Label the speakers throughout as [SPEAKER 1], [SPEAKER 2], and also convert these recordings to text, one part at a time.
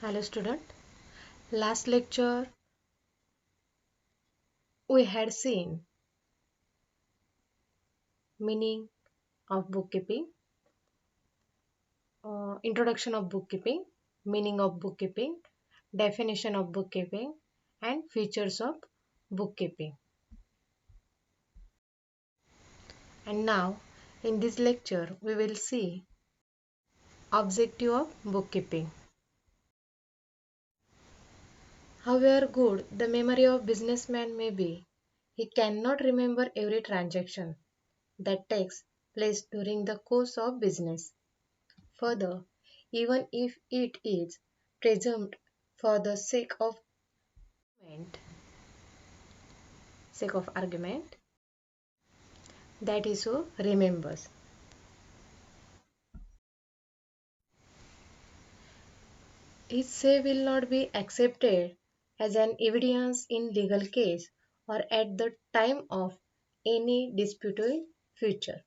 [SPEAKER 1] Hello student. Last lecture we had seen meaning of bookkeeping, introduction of bookkeeping, meaning of bookkeeping, definition of bookkeeping and features of bookkeeping. And now in this lecture we will see objective of bookkeeping. However good the memory of businessman may be, he cannot remember every transaction that takes place during the course of business. Further, even if it is presumed for the argument, sake of argument that he so remembers, his say will not be accepted as an evidence in legal case or at the time of any disputed future.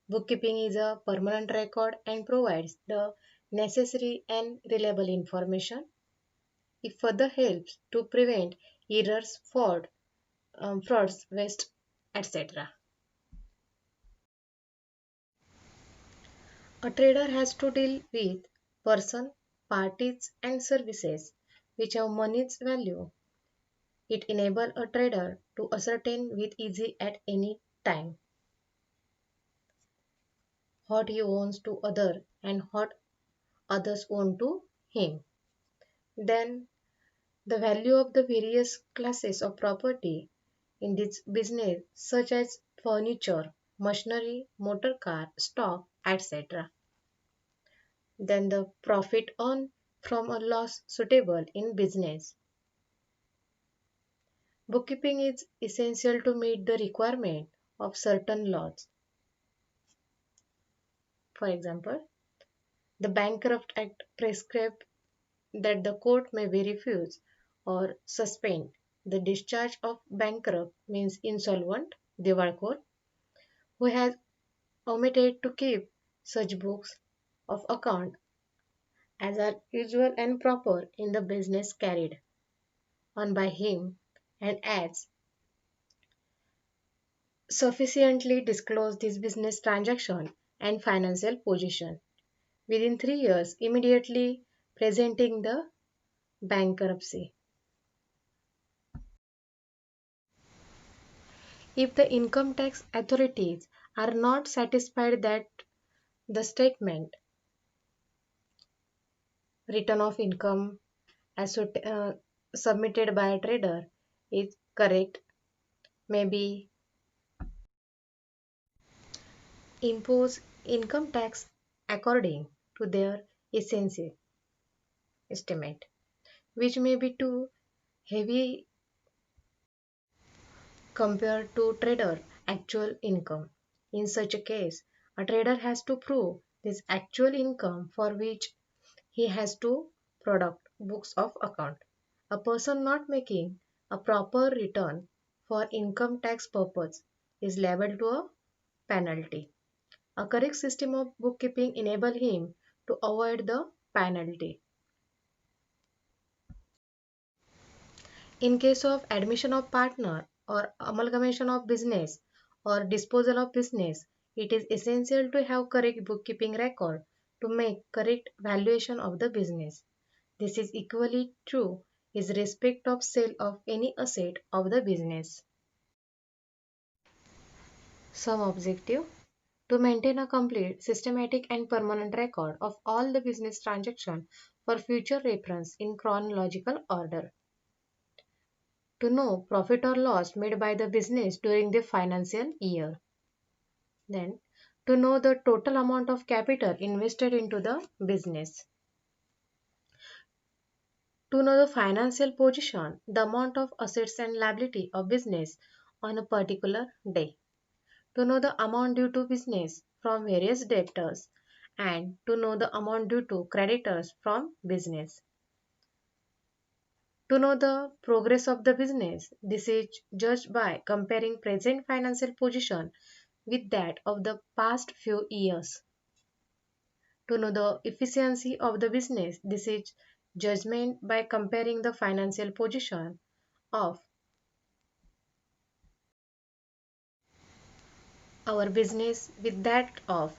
[SPEAKER 1] Bookkeeping is a permanent record and provides the necessary and reliable information. It further helps to prevent errors, frauds, waste, etc. A trader has to deal with person, parties, and services which have money's value. It enables a trader to ascertain with ease at any time what he owns to other and what others own to him. Then the value of the various classes of property in this business such as furniture, machinery, motor car, stock, etc. Then the profit earned from a loss suitable in business. Bookkeeping is essential to meet the requirement of certain laws. For example, the Bankrupt Act prescribes that the court may be refuse or suspend the discharge of bankrupt means insolvent divalkhor who has omitted to keep such books of account as are usual and proper in the business carried on by him and as sufficiently disclose this business transaction and financial position within 3 years immediately presenting the bankruptcy. If the income tax authorities are not satisfied that the statement return of income as submitted by a trader is correct, maybe impose income tax according to their essential estimate, which may be too heavy compared to trader actual income. In such a case, a trader has to prove this actual income for which he has to product books of account. A person not making a proper return for income tax purpose is liable to a penalty. A correct system of bookkeeping enable him to avoid the penalty. In case of admission of partner or amalgamation of business or disposal of business, it is essential to have correct bookkeeping record to make correct valuation of the business. This is equally true in respect of sale of any asset of the business. Some objective to maintain a complete, systematic and permanent record of all the business transactions for future reference in chronological order. To know profit or loss made by the business during the financial year. Then, to know the total amount of capital invested into the business. To know the financial position, the amount of assets and liability of business on a particular day. To know the amount due to business from various debtors and to know the amount due to creditors from business. To know the progress of the business, this is judged by comparing present financial position with that of the past few years. To know the efficiency of the business, this is Judgment by comparing the financial position of our business with that of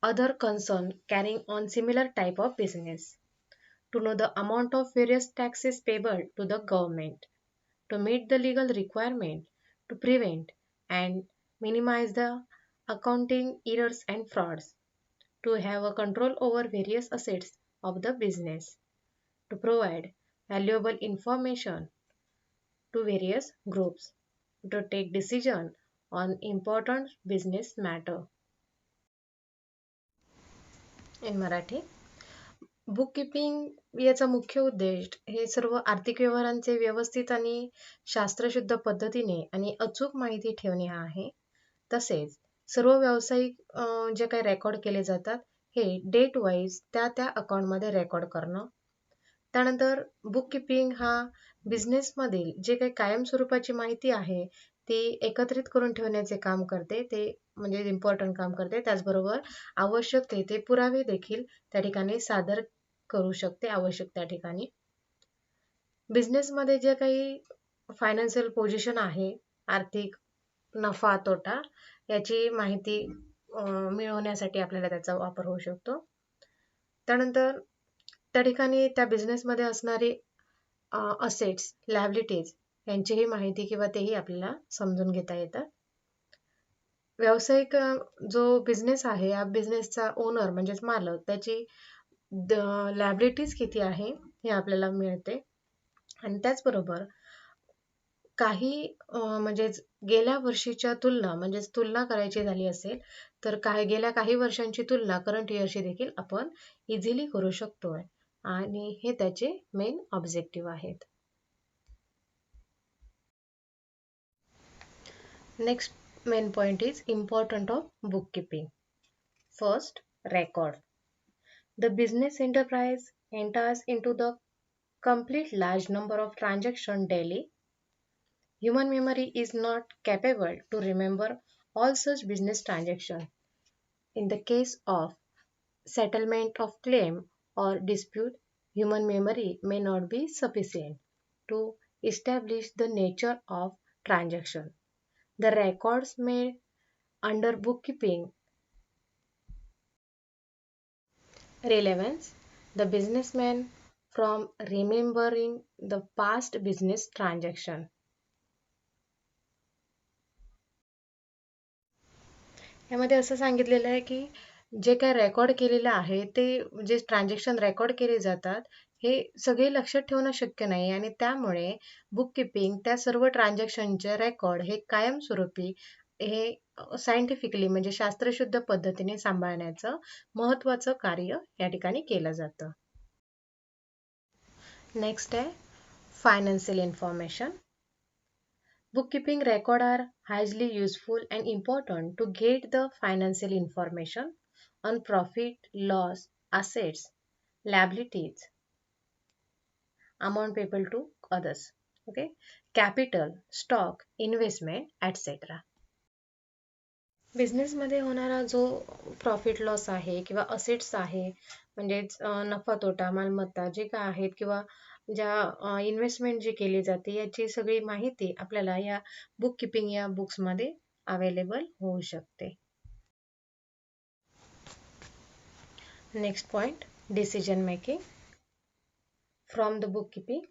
[SPEAKER 1] other concern carrying on similar type of business. To know the amount of various taxes payable to the government, to meet the legal requirement, to prevent and minimize the accounting errors and frauds, to have a control over various assets of the business, to provide valuable information to various groups, to take decision on important business matter. In Marathi, book keeping याचा मुख्य उद्देश हे सर्व आर्थिक व्यवहारांचे व्यवस्थित आणि शास्त्रशुद्ध पद्धतीने आणि अचूक माहिती ठेवणे हा आहे. तसेच सर्व व्यावसायिक जे काही रेकॉर्ड केले जातात हे डेट वाईज त्या त्या अकाउंटमध्ये रेकॉर्ड करणं. त्यानंतर बुक किपिंग हा बिझनेसमधील जे काही कायम स्वरूपाची माहिती आहे ती एकत्रित करून ठेवण्याचे काम करते. ते म्हणजे इम्पॉर्टंट काम करते. त्याचबरोबर आवश्यक ते पुरावे देखील त्या ठिकाणी सादर करू शकते आवश्यक त्या ठिकाणी. बिझनेसमध्ये जे काही फायनान्शियल पोझिशन आहे, आर्थिक नफा तोटा याची माहिती मिळवण्यासाठी आपल्याला त्याचा वापर होऊ शकतो. त्यानंतर त्या ठिकाणी त्या बिझनेसमध्ये असणारी असेट्स, लायबिलिटीज यांचीही माहिती किंवा तेही आपल्याला समजून घेता येतात. व्यावसायिक जो बिझनेस आहे या बिझनेसचा ओनर म्हणजेच मालक त्याची लायबिलिटीज किती आहे हे आपल्याला मिळते. आणि त्याचबरोबर काही म्हणजेच गेल्या वर्षीच्या तुलना म्हणजेच तुलना करायची झाली असेल तर गेल्या काही वर्षांची तुलना करंट इयरशी देखील आपण इझिली करू शकतोय आणि हे त्याचे मेन ऑब्जेक्टिव्ह आहेत. Next main point is important of bookkeeping. First, record. The business enterprise enters into the complete large number of transactions daily. Human memory is not capable to remember all such business transactions. In the case of settlement of claim or dispute, human memory may not be sufficient to establish the nature of transaction. The records made under bookkeeping relevance the businessman from remembering the past business transaction. यामध्ये असं सांगितलेलं आहे की जे काय record केलेलं आहे ते जे transaction record केले जातात हे सगळे लक्षात ठेवणं शक्य नाही आणि त्यामुळे बुक किपिंग त्या सर्व ट्रान्झॅक्शनचे रेकॉर्ड हे कायमस्वरूपी हे सायंटिफिकली म्हणजे शास्त्रशुद्ध पद्धतीने सांभाळण्याचं महत्त्वाचं कार्य या ठिकाणी केलं जातं. नेक्स्ट आहे financial information. Bookkeeping records are highly useful and important to get the financial information on profit, loss, assets, liabilities, amount payable to others, okay, capital, stock, investment, etc. बिझनेसमध्ये होणारा जो प्रॉफिट लॉस आहे किंवा assets आहे म्हणजेच नफा तोटा मालमत्ता जे काय आहेत किंवा ज्या इन्व्हेस्टमेंट जी केली जाते याची सगळी माहिती आपल्याला या बुक किपिंग या बुक्समध्ये अवेलेबल होऊ शकते. Next point decision making. From the book keeping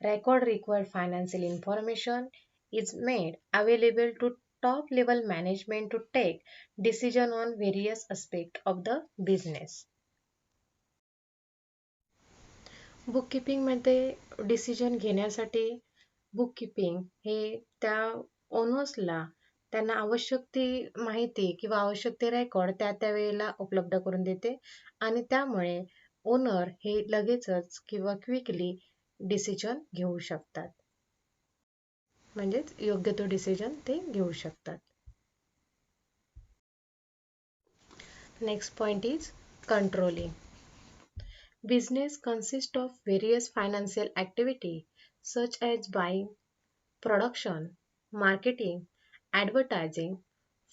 [SPEAKER 1] record required financial information is made available to top level management to take decision on various aspects of the business. Book किपिंगमध्ये decision घेण्यासाठी book keeping हे त्या ओनर्सला त्यांना आवश्यक ती माहिती किंवा आवश्यक ते रेकॉर्ड त्या वेळेला उपलब्ध करून देते आणि त्यामुळे ओनर हे लगेचच किंवा क्विकली डिसिजन घेऊ शकतात म्हणजेच योग्य तो डिसिजन ते घेऊ शकतात. Next point is controlling. Business consists of various financial activities such as buying, production, marketing, advertising,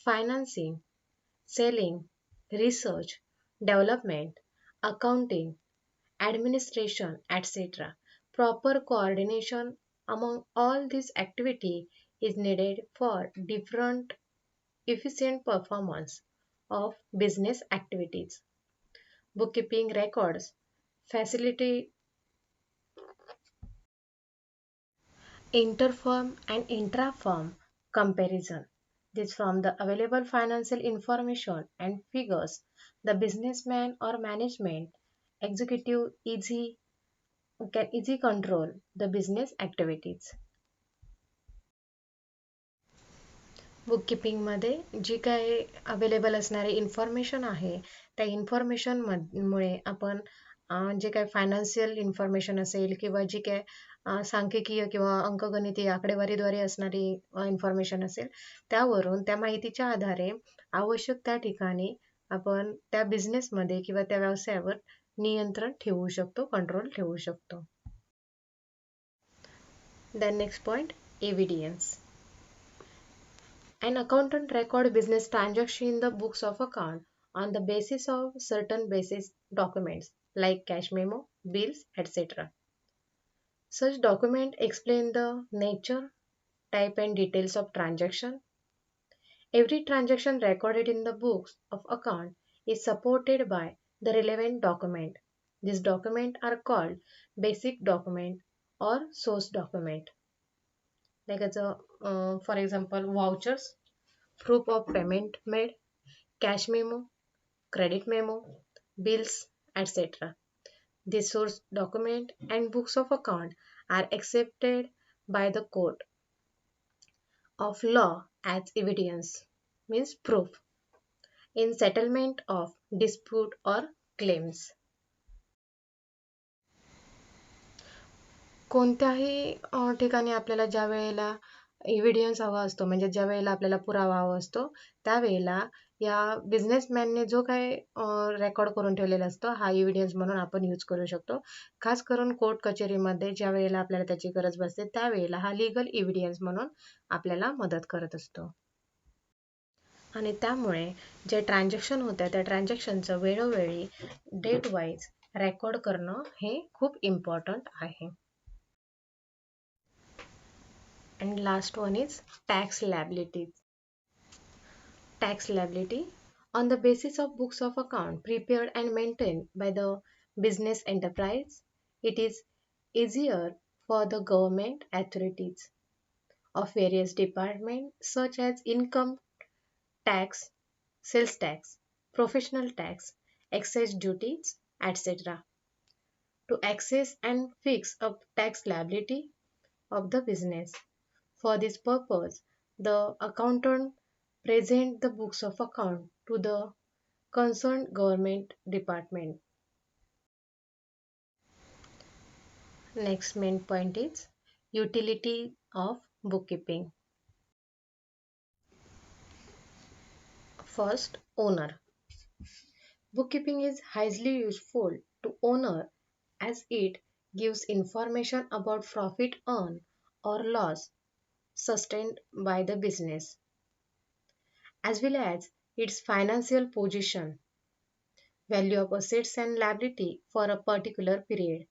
[SPEAKER 1] financing, selling, research, development, accounting, administration, etc. Proper coordination among all these activity is needed for different efficient performance of business activities. Bookkeeping records facilitate interfirm and intra-firm comparison. This from the available financial information and figures, the businessman or management executive can easy control the business activities. बुककीपिंगमध्ये जी काही available असणारी information आहे त्या information मुळे आपण जे काही financial information असेल किंवा जी काय सांख्यिकीय किंवा अंकगणितीय आकडेवारीद्वारे असणारी इन्फॉर्मेशन असेल त्यावरून त्या माहितीच्या आधारे आवश्यक त्या ठिकाणी आपण त्या बिझनेसमध्ये किंवा त्या व्यवसायावर नियंत्रण ठेवू शकतो, कंट्रोल ठेवू शकतो. Then next point, evidence. An accountant record business transaction in the books of account on the basis of certain basis documents like cash memo, bills, etc. Such document explain the nature, type and details of transaction. Every transaction recorded in the books of account is supported by the relevant document. These documents are called basic document or source document. Like for example, vouchers, proof of payment made, cash memo, credit memo, bills, etc. These source document and books of account are accepted by the court of law as evidence, means proof, in settlement of dispute or claims. कोणत्याही ठिकाणी आपल्याला ज्या वेळेला एव्हिडियन्स हवा असतो म्हणजे ज्या वेळेला आपल्याला पुरावा हवा असतो त्यावेळेला या बिझनेसमॅनने जो काही रेकॉर्ड करून ठेवलेला असतो हा एव्हिडियन्स म्हणून आपण यूज करू शकतो. खास करून कोर्ट कचेरीमध्ये ज्या वेळेला आपल्याला त्याची गरज बसते त्यावेळेला हा लीगल एव्हिडियन्स म्हणून आपल्याला मदत करत असतो. आणि त्यामुळे जे ट्रान्झॅक्शन होत्या त्या ट्रान्झॅक्शनचं वेळोवेळी डेट वाईज रेकॉर्ड करणं हे खूप इम्पॉर्टंट आहे. And last one is tax liability. Tax liability on the basis of books of account prepared and maintained by the business enterprise, it is easier for the government authorities of various departments such as income tax, sales tax, professional tax, excise duties, etc. to access and fix a tax liability of the business. For this purpose, the accountant present the books of account to the concerned government department. Next main point is utility of bookkeeping. First, owner. Bookkeeping is highly useful to owner as it gives information about profit earned or loss sustained by the business, as well as its financial position, value of assets and liability for a particular period.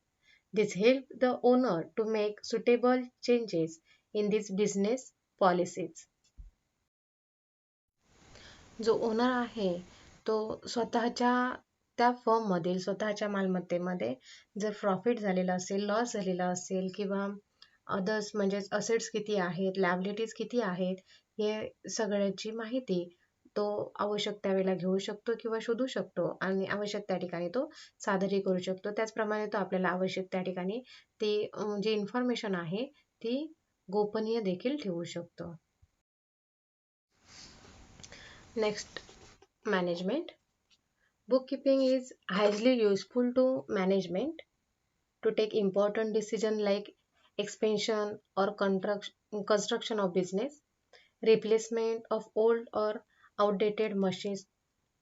[SPEAKER 1] This helps the owner to make suitable changes in these business policies. जो owner आहे तो स्वतःच्या त्या फर्ममधील स्वतःच्या मालमत्तेमध्ये जर profit झालेला असेल, लॉस झालेला असेल किंवा अदर्स म्हणजेच असेट्स किती आहेत, लायबिलिटीज किती आहेत, हे सगळ्याची माहिती तो आवश्यक त्यावेळेला घेऊ शकतो किंवा शोधू शकतो आणि आवश्यक त्या ठिकाणी तो सादरी करू शकतो. त्याचप्रमाणे तो आपल्याला आवश्यक त्या ठिकाणी ती जी इन्फॉर्मेशन आहे ती गोपनीय देखील ठेवू शकतो. Next, management. Bookkeeping is highly useful to management to take important decisions like expansion or construction of business, replacement of old or outdated machines,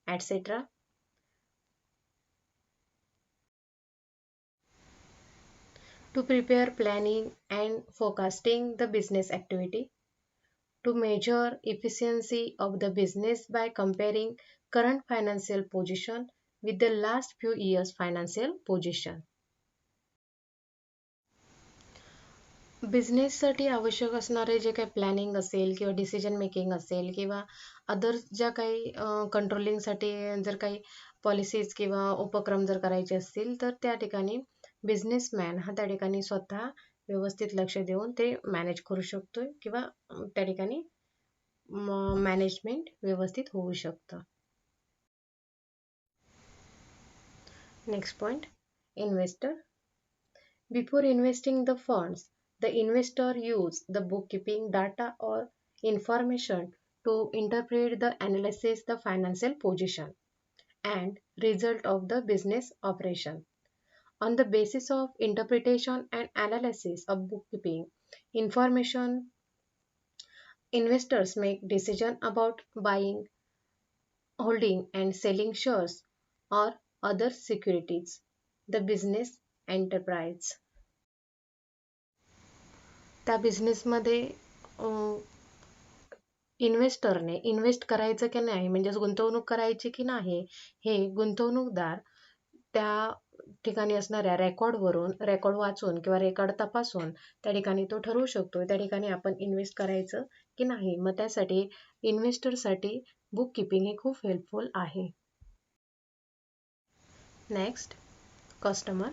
[SPEAKER 1] etc. To prepare planning and forecasting the business activity, to measure efficiency of the business by comparing current financial position with the last few years financial position. बिझनेससाठी आवश्यक असणारे जे काही planning असेल किंवा decision making असेल किंवा other ज्या काही कंट्रोलिंगसाठी जर काही पॉलिसीज किंवा उपक्रम जर करायचे असतील तर त्या ठिकाणी बिझनेसमॅन हा त्या ठिकाणी स्वतः व्यवस्थित लक्ष देऊन ते मॅनेज करू शकतोय किंवा त्या ठिकाणी मॅनेजमेंट व्यवस्थित होऊ शकतं. Next point, investor. Before investing the funds, the investor use the bookkeeping data or information to interpret the analysis the financial position and result of the business operation. On the basis of interpretation and analysis of bookkeeping information, investors make decision about buying, holding and selling shares or other securities. The business enterprise. त्या बिझनेसमध्ये इन्व्हेस्टरने invest करायचं की नाही म्हणजेच गुंतवणूक करायची की नाही हे गुंतवणूकदार त्या ठिकाणी असणाऱ्या रेकॉर्ड वाचून किंवा रेकॉर्ड तपासून त्या ठिकाणी तो ठरवू शकतो त्या ठिकाणी आपण इन्व्हेस्ट करायचं की नाही. मग त्यासाठी इन्व्हेस्टरसाठी बुक किपिंग हे खूप हेल्पफुल आहे. Next, customer.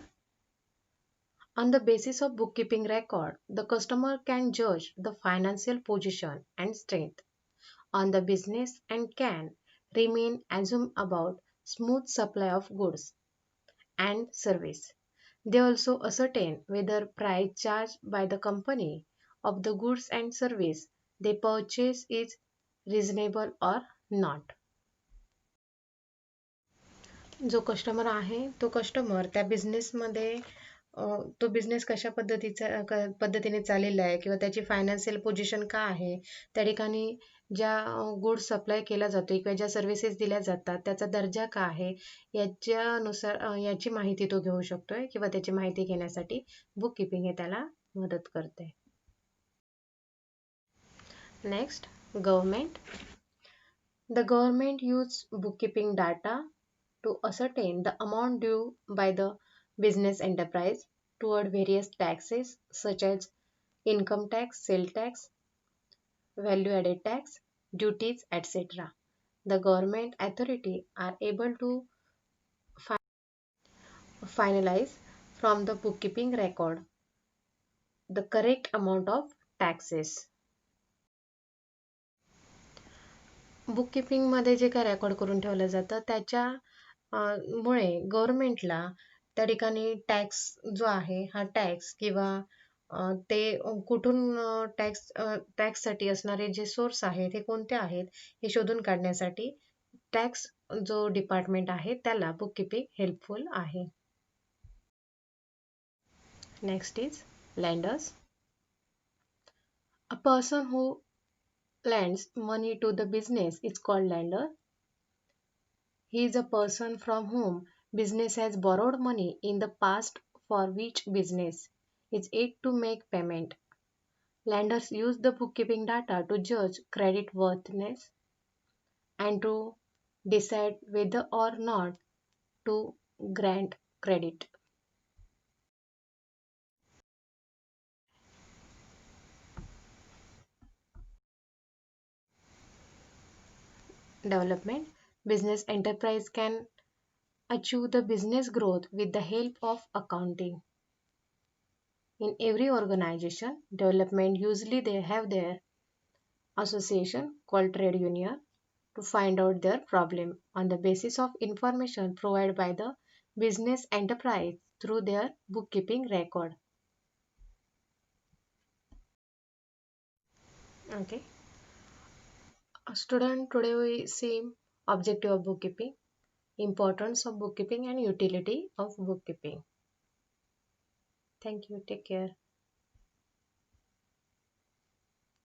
[SPEAKER 1] On the basis of bookkeeping record, the customer can judge the financial position and strength on the business and can remain assumed about smooth supply of goods and service. They also ascertain whether price charged by the company of the goods and service they purchase is reasonable or not. जो customer आहे तो customer त्या बिझनेसमध्ये तो business कशा पद्धतीने चाललेला आहे किंवा त्याची फायनान्शियल पोझिशन का आहे, त्या ठिकाणी ज्या गुड्स सप्लाय केला जातो किंवा ज्या सर्व्हिसेस दिल्या जातात त्याचा दर्जा का आहे याच्यानुसार याची माहिती तो घेऊ शकतोय किंवा त्याची माहिती घेण्यासाठी बुक किपिंग हे त्याला मदत करते. Next, government. The government use bookkeeping data to ascertain the amount due by the business enterprise toward various taxes such as income tax, sale tax, value added tax, duties, etc. The government authority are able to finalize from the bookkeeping record the correct amount of taxes. बुककीपिंगमध्ये जे काय record करून ठेवलं जातं त्याच्या मुळे गव्हर्नमेंटला त्या ठिकाणी tax जो आहे हा टॅक्स किंवा ते कुठून टॅक्ससाठी असणारे जे सोर्स आहेत हे कोणते आहेत हे शोधून काढण्यासाठी टॅक्स जो डिपार्टमेंट आहे त्याला बुककीपिंग हेल्पफुल आहे. Next is lenders. A person who lends money to the business is called lender. He is a person from whom business has borrowed money in the past for which business is yet to make payment. Lenders use the bookkeeping data to judge credit worthiness and to decide whether or not to grant credit. Development. Business enterprise can achieve the business growth with the help of accounting. In every organization development, usually they have their association called trade union to find out their problem on the basis of information provided by the business enterprise through their bookkeeping record. Okay, student, today we see objective of bookkeeping, importance of bookkeeping and utility of bookkeeping. Thank you. Take care.